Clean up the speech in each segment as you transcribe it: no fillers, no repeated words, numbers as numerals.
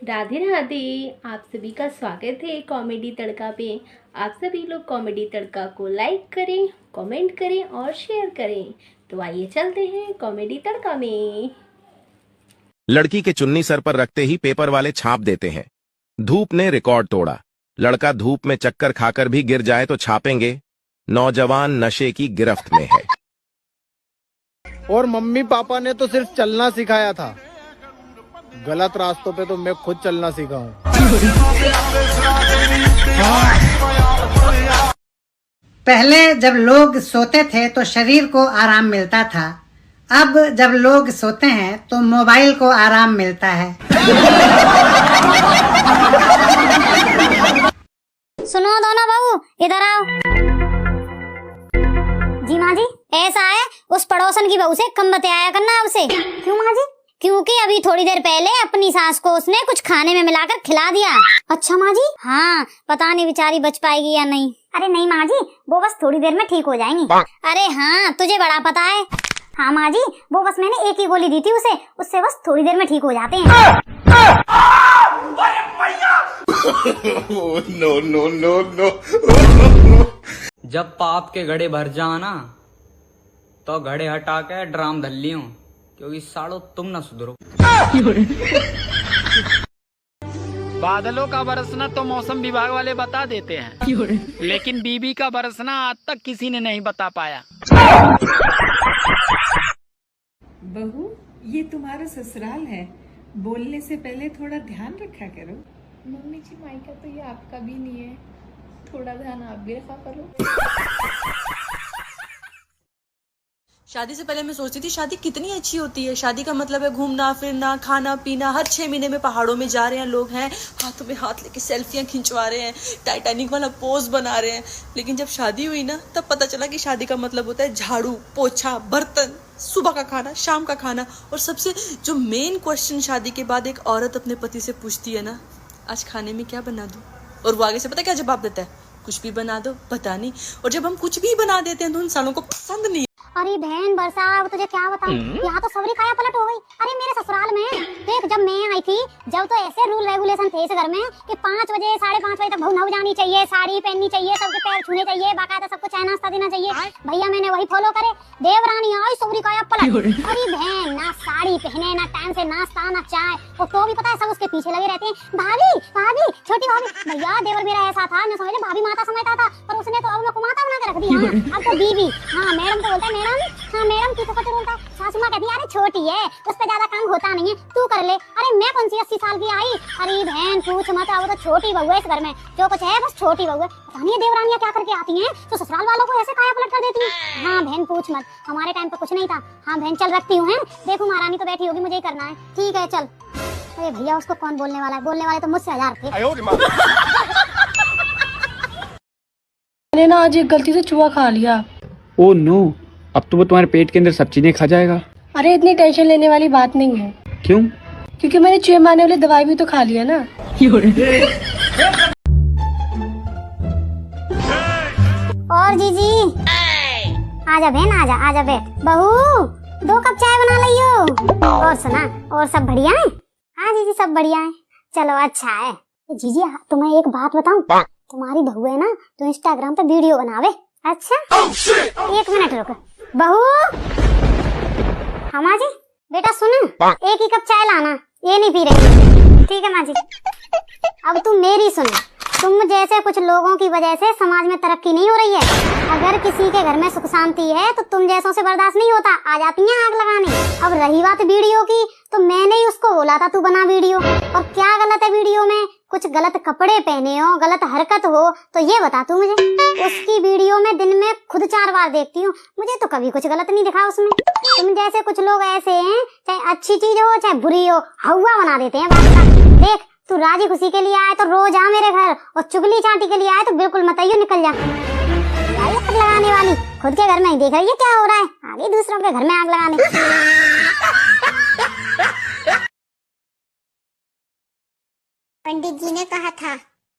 राधे राधे। आप सभी का स्वागत है कॉमेडी तड़का पे। आप सभी लोग कॉमेडी तड़का को लाइक करें, कमेंट करें और शेयर करें। तो आइए चलते हैं कॉमेडी तड़का में। लड़की के चुन्नी सर पर रखते ही पेपर वाले छाप देते हैं। धूप ने रिकॉर्ड तोड़ा। लड़का धूप में चक्कर खाकर भी गिर जाए तो छापेंगे। नौजवान नशे की गिरफ्त में है। और मम्मी पापा ने तो सिर्फ चलना सिखाया था, गलत रास्तों पे तो मैं खुद चलना सीखा हूँ। पहले जब लोग सोते थे तो शरीर को आराम मिलता था, अब जब लोग सोते हैं तो मोबाइल को आराम मिलता है। सुनो दोनों बहू, इधर आओ। जी माँ जी, ऐसा है उस पड़ोसन की बहू से कम बतियाया करना उसे। क्यों माँ जी? क्योंकि अभी थोड़ी देर पहले अपनी सास को उसने कुछ खाने में मिलाकर खिला दिया। अच्छा माँ जी? हाँ, पता नहीं बेचारी बच पाएगी या नहीं। अरे नहीं माँ जी, वो बस थोड़ी देर में ठीक हो जाएंगी। अरे हाँ, तुझे बड़ा पता है। हाँ माँ जी, वो बस मैंने एक ही गोली दी थी उसे, उससे बस थोड़ी देर में ठीक हो जाते हैं। No no no no. जब पाप के घड़े भर जाना तो घड़े हटा के ड्राम धर लियो, क्योंकि सालो तुम ना सुधरो। बादलों का बरसना तो मौसम विभाग वाले बता देते हैं, लेकिन बीबी का बरसना आज तक किसी ने नहीं बता पाया। बहू, ये तुम्हारा ससुराल है, बोलने से पहले थोड़ा ध्यान रखा करो। मम्मी जी, मायका तो ये आपका भी नहीं है, थोड़ा ध्यान आप भी रखा करो। शादी से पहले मैं सोचती थी शादी कितनी अच्छी होती है। शादी का मतलब है घूमना फिरना, खाना पीना। हर 6 महीने में पहाड़ों में जा रहे हैं लोग, हैं हाथों में हाथ लेके सेल्फियां खिंचवा रहे हैं, टाइटैनिक वाला पोज बना रहे हैं। लेकिन जब शादी हुई ना, तब पता चला कि शादी का मतलब होता है झाड़ू पोछा बर्तन, सुबह का खाना शाम का खाना। और सबसे जो मेन क्वेश्चन शादी के बाद एक औरत अपने पति से पूछती है ना, आज खाने में क्या बना दूं? और वो आगे से पता क्या जवाब देता है? कुछ भी बना दो। पता नहीं। और जब हम कुछ भी बना देते हैं तो उन सालों को पसंद नहीं। अरे बहन बरसा, अब तुझे क्या बताऊं, यहाँ तो सबरी काया पलट हो गई। अरे मेरे ससुराल में देख, जब मैं आई थी जब तो ऐसे रूल रेगुलेशन थे इस घर में कि 5 बजे 5:30 बजे तक बहू नहा जानी चाहिए, साड़ी पहननी चाहिए, सबके पैर छूने चाहिए, बाकायदा सबको चाय नाश्ता देना चाहिए। भैया मैंने वही फॉलो करे। देवरानी आई सबरी काया पलट। अरे बहन, ना साड़ी पहने, ना टाइम से नाश्ता, ना चाय, और तो भी पता है सब उसके पीछे लगे रहते हैं। भाभी भाभी, छोटी भाभी। भैया देवर मेरा ऐसा था, मैं समझ भाभी माता समझता था, पर उसने तो अब मेरे को माता बना के रख दी। अब तो बीबी। हाँ मैडम तो बोलता है हाँ मैडम की तो बोलता है। सासू माँ कहती है अरे छोटी है, उस पे ज्यादा काम होता नहीं है, तू कर ले। अरे मैं कौन सी 80 साल की आई? अरे बहन पूछ मत, वो तो छोटी बहू है इस घर में, जो कुछ है बस छोटी बहू है। पता नहीं देवरानियां क्या करके आती हैं, तो ससुराल वालों को ऐसे काया पलट कर देती हैं। हाँ बहन पूछ मत, हमारे टाइम पे कुछ नहीं था। हाँ बहन चल रखती हूँ, देखो महारानी तो बैठी होगी, मुझे ही करना है। ठीक है चल। अरे भैया उसको कौन बोलने वाला है, बोलने वाले तो मुझसे 1000 थे। मैंने ना आज एक गलती से चूहा खा लिया। ओ नो, अब तो वो तुम्हारे पेट के अंदर सब चीजें खा जाएगा। अरे इतनी टेंशन लेने वाली बात नहीं है। क्यों? क्योंकि मैंने चूहे मारने वाली दवाई भी तो खा लिया ना। और जीजी आजा बहन, आजा आजा बैठ। बहू 2 कप चाय बना लियो। और सुना, और सब बढ़िया है? हाँ जीजी सब बढ़िया है। चलो अच्छा है। जीजी तुम्हें एक बात बताऊं, तुम्हारी बहू है ना तो इंस्टाग्राम पे वीडियो बनावे। अच्छा एक मिनट रुको बहू। हाँ माँ जी। बेटा सुन, एक ही कप चाय लाना, ये नहीं पी रही। ठीक है माँ जी। अब तुम मेरी सुन, तुम जैसे कुछ लोगों की वजह से समाज में तरक्की नहीं हो रही है। अगर किसी के घर में सुख शांति है तो तुम जैसों से बर्दाश्त नहीं होता, आ जाती हैं आग लगाने। अब रही बात वीडियो की, तो मैंने ही उसको बोला था तू बना वीडियो। और क्या गलत है वीडियो में? कुछ गलत कपड़े पहने हो, गलत हरकत हो तो ये बता तू मुझे। उसकी वीडियो में दिन में खुद 4 बार देखती हूँ, मुझे तो कभी कुछ गलत नहीं दिखा उसमें। तुम जैसे कुछ लोग ऐसे हैं, चाहे अच्छी चीज हो चाहे बुरी हो, हवा बना देते हैं बात का। देख तू राजी खुशी के लिए आए तो रोज आ मेरे घर, और चुगली चाटी के लिए आए तो बिल्कुल मत आइयो, निकल जा। आग लगाने वाली खुद के घर में ही देख रही है क्या हो रहा है, आगे दूसरों के घर में आग लगाने। पंडित जी ने कहा था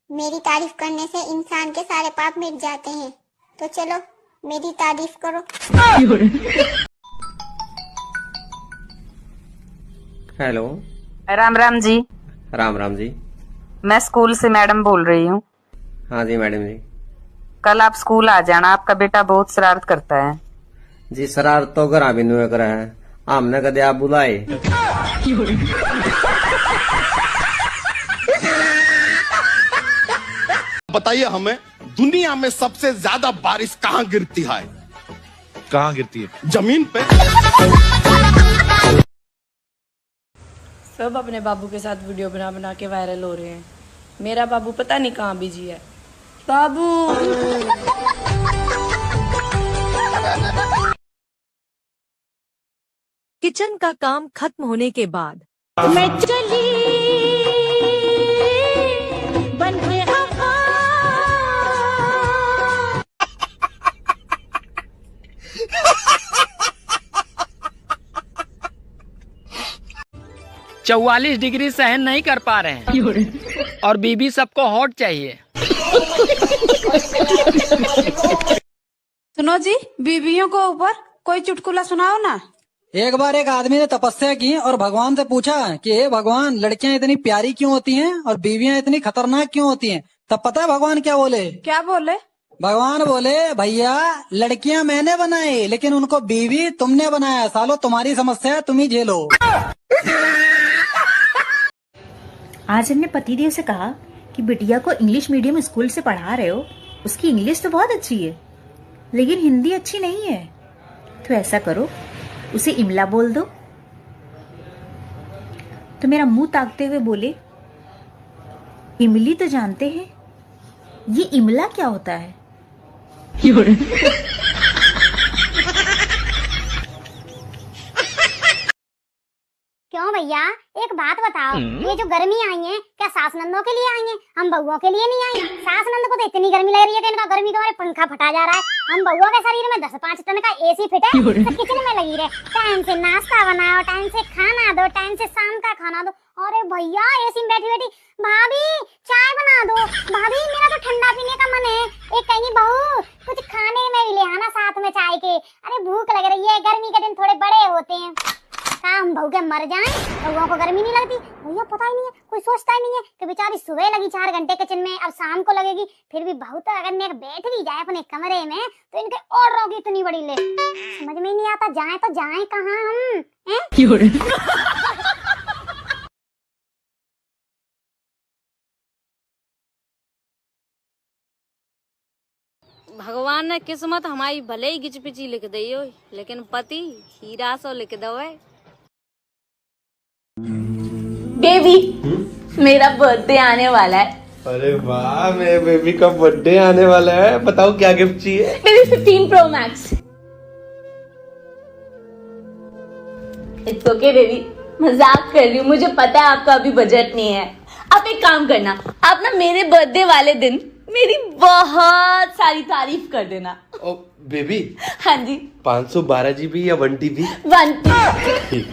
मेरी तारीफ करने से इंसान के सारे पाप मिट जाते हैं, तो चलो मेरी तारीफ करो। हेलो, राम राम जी। राम राम जी। मैं स्कूल से मैडम बोल रही हूँ। हाँ जी मैडम जी। कल आप स्कूल आ जाना, आपका बेटा बहुत शरारत करता है। जी शरारत तो घर बिंदु करा है, हमने कदे आप बुलाए। बताइए हमें, दुनिया में सबसे ज्यादा बारिश कहाँ गिरती है? कहाँ गिरती है? जमीन पे। सब अपने बाबू के साथ वीडियो बना बना के वायरल हो रहे हैं। मेरा बाबू पता नहीं कहाँ बिजी है। बाबू किचन का काम खत्म होने के बाद मैं चली बन के हवा। 44 डिग्री सहन नहीं कर पा रहे हैं और बीबी सबको हॉट चाहिए। सुनो जी, बीबियों को ऊपर कोई चुटकुला सुनाओ ना। एक बार एक आदमी ने तपस्या की और भगवान से पूछा कि हे भगवान, लड़कियां इतनी प्यारी क्यों होती हैं और बीवियां इतनी खतरनाक क्यों होती हैं? तब पता है भगवान क्या बोले? क्या बोले? भगवान बोले, भैया लड़कियां मैंने बनाई लेकिन उनको बीवी तुमने बनाया, सालो तुम्हारी समस्या है, तुम ही झेलो। आज हमने पतिदेव से कहा कि बिटिया को इंग्लिश मीडियम स्कूल से पढ़ा रहे हो, उसकी इंग्लिश तो बहुत अच्छी है लेकिन हिंदी अच्छी नहीं है, तो ऐसा करो उसे इमला बोल दो। तो मेरा मुंह ताकते हुए बोले, इमली तो जानते हैं, ये इमला क्या होता है? क्यों भैया, एक बात बताओ, ये जो गर्मी आई है क्या सास नंदों के लिए आई है? हम बहुओं के लिए नहीं आई। सास नंद को तो इतनी गर्मी लग रही है कि इनका गर्मी के मारे पंखा फटा जा रहा है। हम बहुओं के शरीर में 10-5 टन का एसी फिट है, तो किचन में लगी रहे, टाइम से नाश्ता बनाओ, टाइम से खाना दो, टाइम से शाम का खाना दो। अरे भैया एसी में बैठी बैठी, भाभी चाय बना दो, भाभी मेरा तो ठंडा पीने का मन है। एक कहेंगी बहू कुछ खाने में भी ले आना साथ में चाय के, अरे भूख लग रही है, गर्मी के दिन थोड़े बड़े होते हैं। हम बहू के मर जाएं, बहुओं को गर्मी नहीं लगती। भैया पता ही नहीं है, कोई सोचता ही नहीं है कि बेचारी सुबह लगी 4 घंटे किचन में, अब शाम को लगेगी। फिर भी बहू तो अगर नेक बैठ भी जाए अपने कमरे में तो इनके और रोगी इतनी बड़ी ले, समझ में ही नहीं आता, जाए तो जाए कहाँ हम हैं? भगवान ने किस्मत हमारी भले ही गिच पिची लिख दी हो, लेकिन पति हीरा सो लिख दो है। बेबी मेरा बर्थडे आने वाला है। अरे वाह, मेरे बेबी का बर्थडे आने वाला है, बताओ क्या गिफ्ट चाहिए? Baby 15 Pro Max। It's okay baby, मजाक कर रही हूँ, मुझे पता है आपका अभी बजट नहीं है। आप एक काम करना, आप ना मेरे बर्थडे वाले दिन मेरी बहुत सारी तारीफ कर देना। ओ बेबी। हाँ जी। 512 GB या 1 TB? 1 TB। ठीक,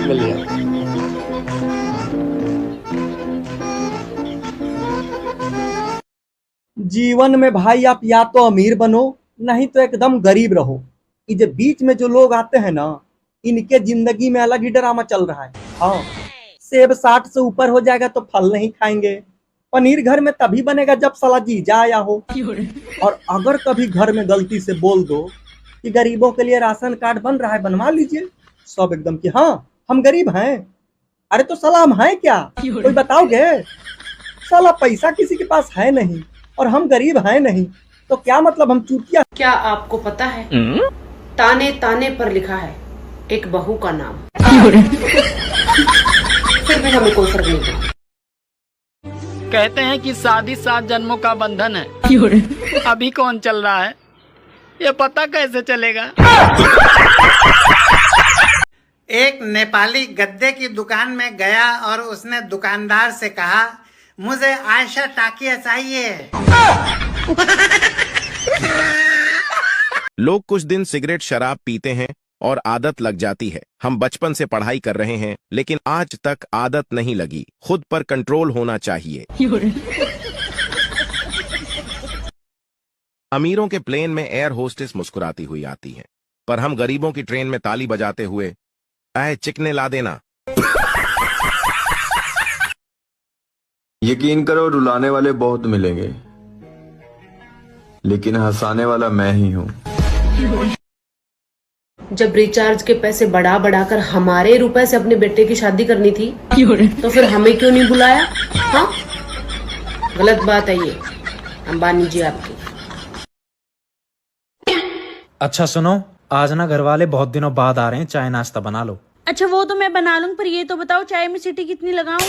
मिल गया। जीवन में भाई आप या तो अमीर बनो नहीं तो एकदम गरीब रहो। ये जो बीच में जो लोग आते हैं ना, इनके जिंदगी में अलग ही ड्रामा चल रहा है। हाँ, सेब 60 से ऊपर हो जाएगा तो फल नहीं खाएंगे, पनीर घर में तभी बनेगा जब साला जीजा आया हो, और अगर कभी घर में गलती से बोल दो कि गरीबों के लिए राशन कार्ड बन रहा है, बनवा लीजिए, सब एकदम कि हाँ हम गरीब हैं। अरे तो साला हम हैं क्या? कोई बताओगे? साला पैसा किसी के पास है नहीं और हम गरीब हैं नहीं, तो क्या मतलब हम चूतिया? क्या आपको पता है ताने ताने पर लिखा है एक बहू का नाम? फिर भी हमें कोई फर्क नहीं पड़ता। कहते हैं कि शादी 7 जन्मों का बंधन है। अभी कौन चल रहा है ये पता कैसे चलेगा? एक नेपाली गद्दे की दुकान में गया और उसने दुकानदार से कहा, मुझे आयशा टाकिया चाहिए। लोग कुछ दिन सिगरेट शराब पीते हैं और आदत लग जाती है। हम बचपन से पढ़ाई कर रहे हैं लेकिन आज तक आदत नहीं लगी। खुद पर कंट्रोल होना चाहिए। अमीरों के प्लेन में एयर होस्टेस मुस्कुराती हुई आती हैं, पर हम गरीबों की ट्रेन में ताली बजाते हुए, आए चिकने ला देना, यकीन करो रुलाने वाले बहुत मिलेंगे, लेकिन हंसाने वाला मैं ही हूँ। जब रिचार्ज के पैसे बढ़ा बढ़ाकर हमारे रुपए से अपने बेटे की शादी करनी थी तो फिर हमें क्यों नहीं बुलाया? हाँ, गलत बात है ये अंबानी जी आपकी। अच्छा सुनो, आज ना घर वाले बहुत दिनों बाद आ रहे हैं, चाय नाश्ता बना लो। अच्छा वो तो मैं बना लूंगी, पर ये तो बताओ चाय में सीटी कितनी लगाऊं?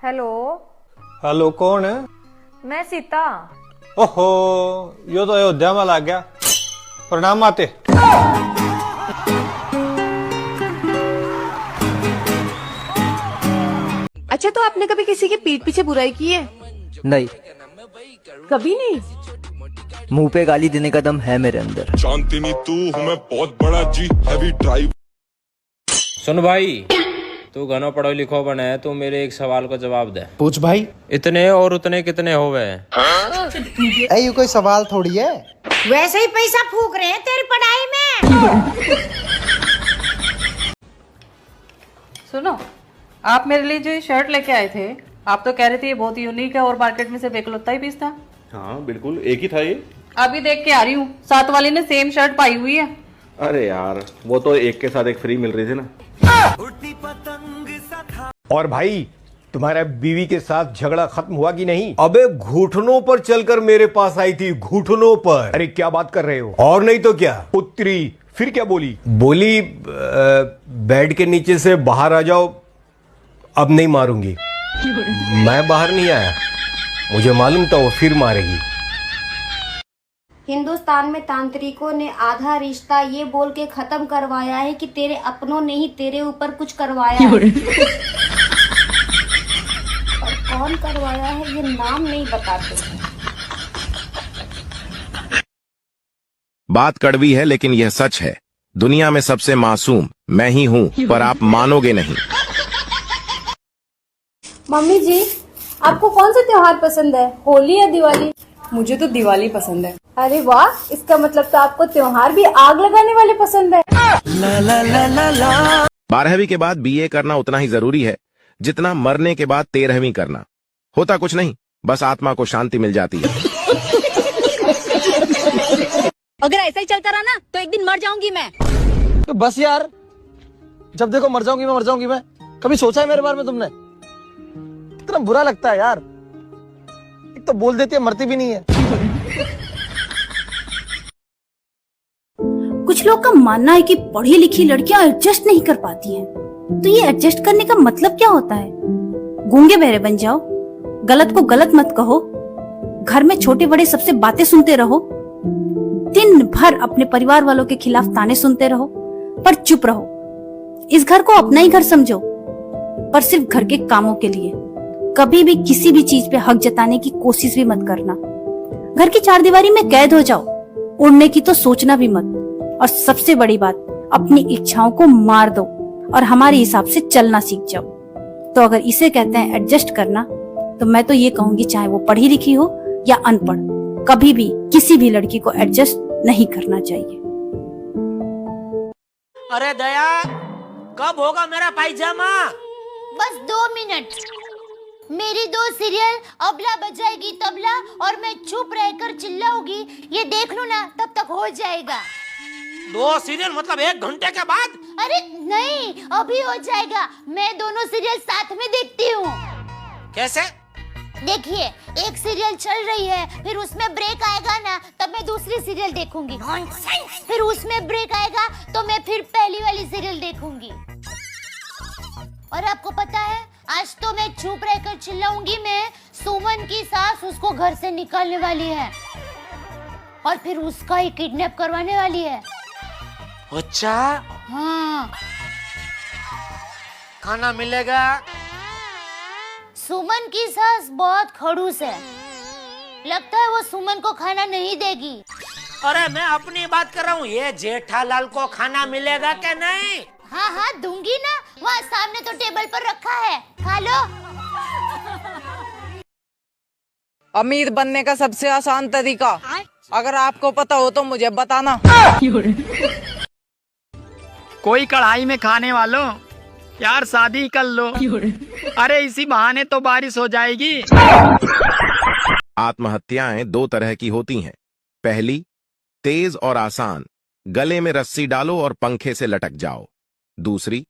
हेलो। हेलो, कौन है? मैं सीता। ओहो, यो तो अयोध्या में लग गया। प्रणाम आते। अच्छा तो आपने कभी किसी की पीठ पीछे बुराई की है? नहीं, कभी नहीं। मुंह पे गाली देने का दम है मेरे अंदर। शांतिनी तू हूँ मैं बहुत बड़ा जी, हैवी ड्राइव। सुन भाई, तू घनो पढ़ो लिखो बने है, तू मेरे एक सवाल का जवाब दे। पूछ भाई। इतने और उतने कितने हो गए? ये कोई सवाल थोड़ी है। वैसे ही पैसा फूक रहे हैं तेरी पढ़ाई में। सुनो, आप मेरे लिए जो ये शर्ट लेके आए थे, आप तो कह रहे थे ये बहुत यूनिक है और मार्केट में सिर्फ इकलौता ही पीस था। हाँ बिल्कुल, एक ही था ये। अभी देख के आ रही हूँ, साथ वाली ने सेम शर्ट पाई हुई है। अरे यार, वो तो एक के साथ एक फ्री मिल रही थी ना। और भाई, तुम्हारा बीवी के साथ झगड़ा खत्म हुआ कि नहीं? अबे घुटनों पर चलकर मेरे पास आई थी, घुटनों पर। अरे क्या बात कर रहे हो? और नहीं तो क्या, उतरी, फिर क्या बोली? बोली बेड के नीचे से बाहर आ जाओ, अब नहीं मारूंगी। मैं बाहर नहीं आया, मुझे मालूम था वो फिर मारेगी। हिंदुस्तान में तांत्रिकों ने आधा रिश्ता ये बोल के खत्म करवाया है कि तेरे अपनों ने ही तेरे ऊपर कुछ करवाया है। और कौन करवाया है ये नाम नहीं बताते। बात कड़वी है लेकिन यह सच है, दुनिया में सबसे मासूम मैं ही हूँ, पर आप मानोगे नहीं। मम्मी जी, आपको कौन सा त्योहार पसंद है, होली या दिवाली? मुझे तो दिवाली पसंद है। अरे वाह, इसका मतलब तो आपको त्योहार भी आग लगाने वाले पसंद है। 12वीं के बाद BA करना उतना ही जरूरी है जितना मरने के बाद 13वीं करना। होता कुछ नहीं, बस आत्मा को शांति मिल जाती है। अगर ऐसा ही चलता रहा ना तो एक दिन मर जाऊंगी मैं। तो बस यार, जब देखो मर जाऊंगी मैं। कभी सोचा है मेरे बारे में तुमने? इतना बुरा लगता है यार। एक तो बोल देती है, मरती भी नहीं है। कुछ लोग का मानना है कि पढ़ी लिखी लड़कियां एडजस्ट नहीं कर पाती हैं। तो ये एडजस्ट करने का मतलब क्या होता है? गूंगे बहरे बन जाओ, गलत को गलत मत कहो, घर में छोटे बड़े सबसे बातें सुनते रहो, दिन भर अपने परिवार वालों के खिलाफ ताने सुनते रहो, पर चुप रहो। इस घर को अपना ही घर समझो, पर सिर्फ घर के कामों के लिए। कभी भी किसी भी चीज पे हक जताने की कोशिश भी मत करना। घर की चारदीवारी में कैद हो जाओ, उड़ने की तो सोचना भी मत। और सबसे बड़ी बात, अपनी इच्छाओं को मार दो और हमारे हिसाब से चलना सीख जाओ। तो अगर इसे कहते हैं एडजस्ट करना, तो मैं तो ये कहूंगी, चाहे वो पढ़ी लिखी हो या अनपढ़, कभी भी किसी भी लड़की को एडजस्ट नहीं करना चाहिए। अरे दया, कब होगा मेरा पायजामा? बस 2 मिनट। मेरी 2 सीरियल अबला बजाएगी तबला और मैं चुप रहकर चिल्लाऊंगी, ये देख लो ना, तब तक हो जाएगा। 2 सीरियल मतलब 1 घंटे के बाद? अरे नहीं, अभी हो जाएगा। मैं दोनों सीरियल साथ में देखती हूँ। कैसे? देखिए, एक सीरियल चल रही है, फिर उसमें ब्रेक आएगा ना, तब मैं दूसरी सीरियल देखूंगी। फिर उसमें ब्रेक आएगा तो मैं फिर पहली वाली सीरियल देखूंगी। और आपको पता है, आज तो मैं चुप रहकर चिल्लाऊंगी मैं, सुमन की सास उसको घर से निकालने वाली है और फिर उसका ही किडनैप करवाने वाली है। अच्छा? हाँ। खाना मिलेगा? सुमन की सास बहुत खड़ूस है, लगता है वो सुमन को खाना नहीं देगी। अरे मैं अपनी बात कर रहा हूँ, ये जेठालाल को खाना मिलेगा क्या नहीं? हाँ हाँ दूंगी ना, वहाँ सामने तो टेबल पर रखा है, खा लो। अमीर बनने का सबसे आसान तरीका अगर आपको पता हो तो मुझे बताना। कोई कढ़ाई में खाने वालों, यार शादी कर लो। अरे इसी बहाने तो बारिश हो जाएगी। आत्महत्याएं दो तरह की होती हैं। पहली, तेज और आसान, गले में रस्सी डालो और पंखे से लटक जाओ। दूसरी,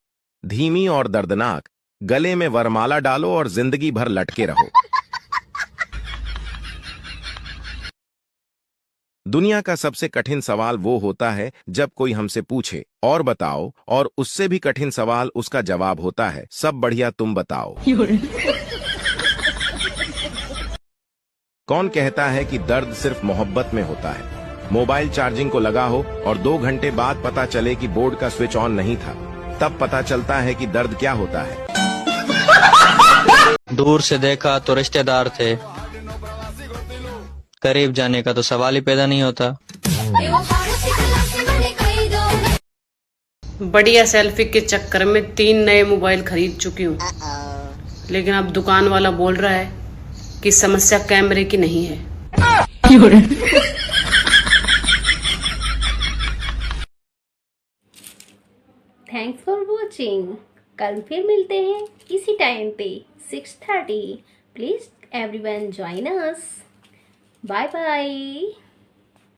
धीमी और दर्दनाक, गले में वरमाला डालो और जिंदगी भर लटके रहो। दुनिया का सबसे कठिन सवाल वो होता है जब कोई हमसे पूछे और बताओ, और उससे भी कठिन सवाल उसका जवाब होता है सब बढ़िया तुम बताओ। कौन कहता है कि दर्द सिर्फ मोहब्बत में होता है? मोबाइल चार्जिंग को लगा हो और 2 घंटे बाद पता चले कि बोर्ड का स्विच ऑन नहीं था, तब पता चलता है कि दर्द क्या होता है। दूर से देखा तो रिश्तेदार थे, करीब जाने का तो सवाल ही पैदा नहीं होता। बढ़िया सेल्फी के चक्कर में 3 नए मोबाइल खरीद चुकी हूँ, लेकिन अब दुकान वाला बोल रहा है कि समस्या कैमरे की नहीं है। Thanks for watching. कल फिर मिलते हैं इसी टाइम पे 6:30। Please everyone join us. Bye bye.